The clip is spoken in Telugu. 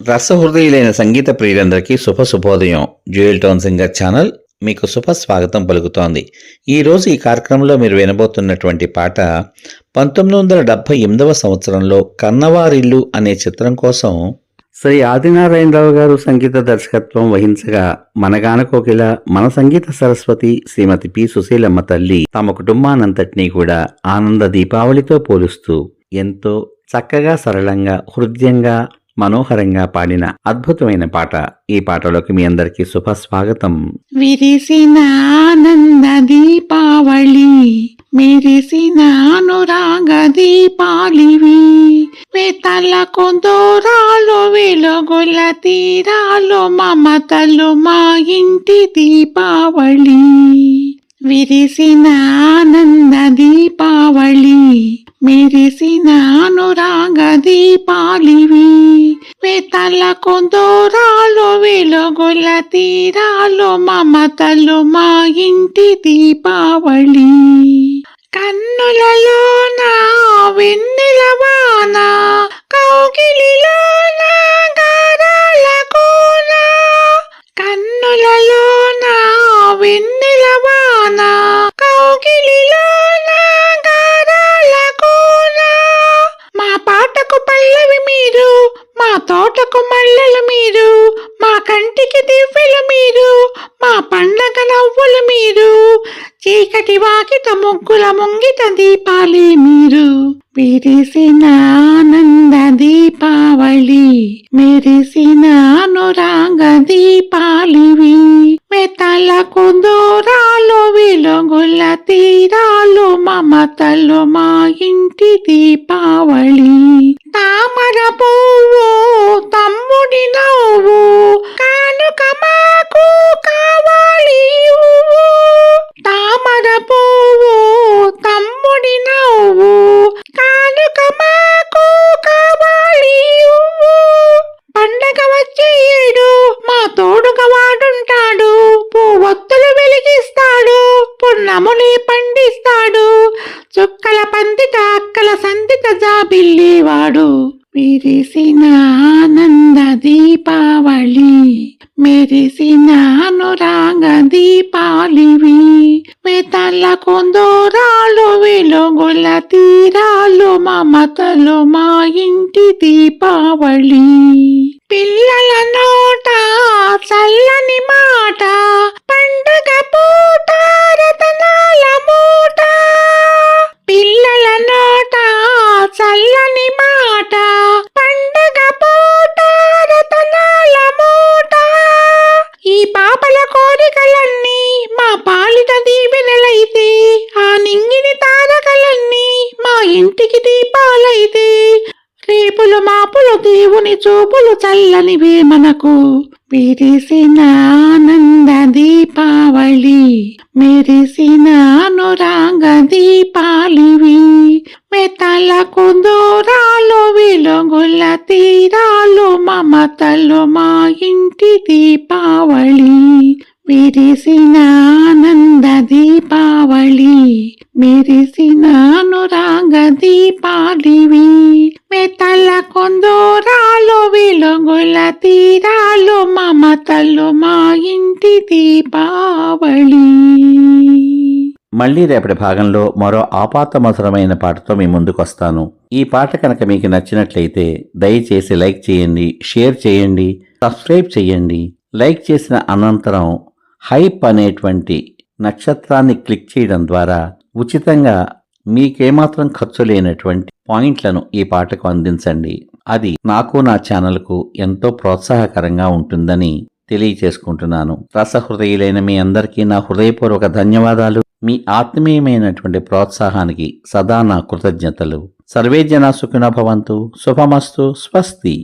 రసహృదయులైన సంగీత ప్రియులందరికీ శుభోదయం. జ్యూయల్ టోన్ సింగర్ ఛానల్ మీకు స్వాగతం పలుకుతోంది. ఈరోజు ఈ కార్యక్రమంలో మీరు వినబోతున్నటువంటి పాట 1978వ సంవత్సరంలో కన్నవారిల్లు అనే చిత్రం కోసం శ్రీ ఆదినారాయణరావు గారు సంగీత దర్శకత్వం వహించగా మన కోకిల, మన సంగీత సరస్వతి శ్రీమతి పి సుశీలమ్మ తల్లి తమ కుటుంబానంతటినీ కూడా ఆనంద దీపావళితో పోలుస్తూ ఎంతో చక్కగా, సరళంగా, హృదయంగా, మనోహరంగా పాడిన అద్భుతమైన పాట. ఈ పాటలోకి మీ అందరికీ స్వాగతం. విరిసిన ఆనంద దీపావళి, మెరిసిన అనురాగ దీపాలివి, వేతల కొందరాలు వెలుగుల తీరాలు, మమతలు మా ఇంటి దీపావళి. విరిసిన ఆనంద దీపావళి, మెరిసిన అనురాగ దీపాలివి, వేతల కొందరాలు వెలుగుల తీరాలు, మమతలు మా ఇంటి దీపావళి. కన్నులలోన వెన్నెలవాన, కౌగిలిలోన గారాల కోన, కన్నులలోన వెన్నెలవాన, కౌగిలిలోన గారాల కోన. మా పాటకు పల్లవి మీరు, మా తోటకు మల్లెలు మీరు, మా కంటికి దివ్వెలు మీరు, మా పండగ నవ్వులు మీరు, చీకటి వాకిట ముగ్గుల ముంగిట దీపాలే మీరు. విరిసిన ఆనంద దీపావళి, మెరిసిన అనురాగ దీపాలివి, వెతల కొందరాలు వెలుగుల తీరాలు, మమతలు మా ఇంటి దీపావళి. తామర పువ్వు తమ్ముడి నవ్వు, కానుక మాకు కావాలి. తామర పువ్వు తమ్ముడి నవ్వు, కానుక మాకు కావాలి. పండగ వచ్చే ఏడు మా తోడుగా వాడుంటాడు, పువ్వొత్తులు వెలిగిస్తాడు, పున్నముని పండిస్తాడు, చుక్కల పందిట అక్కల సందిట జాబిల్లేవాడు. విరిసిన ఆనంద దీపావళి, మెరిసిన అనురాగ దీపాలివి, వేతల కొందరాలు వెలుగుల తీరాలు, మమతలు మా ఇంటి దీపావళి. పిల్లల నోట చల్లని మాట, పండగ పూట రతనాల మూట. పిల్లల నోట చల్లని మాట, పండగ పూట రతనాల మూట. ఈ పాపల కోరికలన్నీ మా పాలిట దీవెనలైతే, ఆ నింగిని తారకలన్నీ మా ఇంటికి దీపాలైతే, రేపులు మాపులు దేవుని చూపులు చల్లనివే మనకు. విరిసిన ఆనంద దీపావళి, మెరిసిన అనురాగ దీపాలివి, వెతల కొందరాలు వెలుగుల తీరాలు, మమతలు మా ఇంటి దీపావళి. విరిసిన ఆనంద దీపావళి, మెరిసిన అనురాగ దీపాలివి, వెతల కొందరాలు వెలుగుల తీరాలు, మమతలు మా ఇంటి దీపావళి. మళ్ళీ రేపటి భాగంలో మరో ఆపాతమధురమైన పాటతో మీ ముందుకొస్తాను. ఈ పాట కనుక మీకు నచ్చినట్లయితే దయచేసి లైక్ చేయండి, షేర్ చేయండి, సబ్స్క్రైబ్ చేయండి. లైక్ చేసిన అనంతరం హైప్ అనేటువంటి నక్షత్రాన్ని క్లిక్ చేయడం ద్వారా ఉచితంగా మీకేమాత్రం ఖర్చు లేనటువంటి పాయింట్లను ఈ పాటకు అందించండి. అది నాకు, నా ఛానల్కు ఎంతో ప్రోత్సాహకరంగా ఉంటుందని తెలియచేసుకుంటున్నాను. రసహృదయులైన మీ అందరికీ నా హృదయపూర్వక ధన్యవాదాలు. మీ ఆత్మీయమైనటువంటి ప్రోత్సాహానికి సదా నా కృతజ్ఞతలు. సర్వే జనా సుఖినో భవంతు. శుభమస్తు. స్వస్తి.